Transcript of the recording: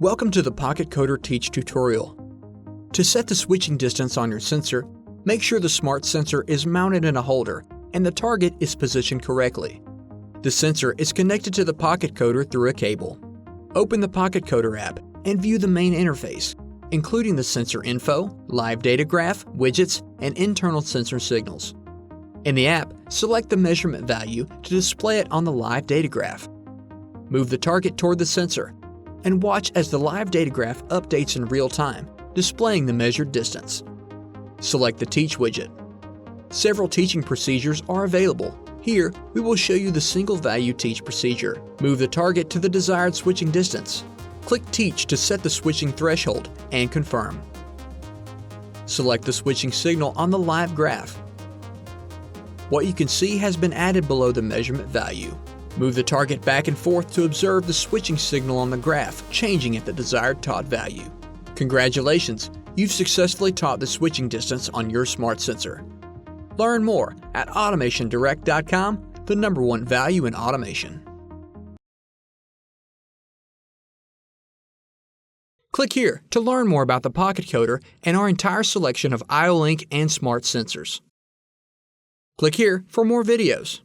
Welcome to the PocketCodr Teach tutorial. To set the switching distance on your sensor, make sure the smart sensor is mounted in a holder and the target is positioned correctly. The sensor is connected to the PocketCodr through a cable. Open the PocketCodr app and view the main interface, including the sensor info, live data graph, widgets, and internal sensor signals. In the app, select the measurement value to display it on the live data graph. Move the target toward the sensor and watch as the live data graph updates in real time, displaying the measured distance. Select the Teach widget. Several teaching procedures are available. Here, we will show you the single value teach procedure. Move the target to the desired switching distance. Click Teach to set the switching threshold and confirm. Select the switching signal on the live graph. What you can see has been added below the measurement value. Move the target back and forth to observe the switching signal on the graph changing at the desired taught value. Congratulations, you've successfully taught the switching distance on your smart sensor. Learn more at AutomationDirect.com, the #1 value in automation. Click here to learn more about the PocketCodr and our entire selection of IO-Link and smart sensors. Click here for more videos.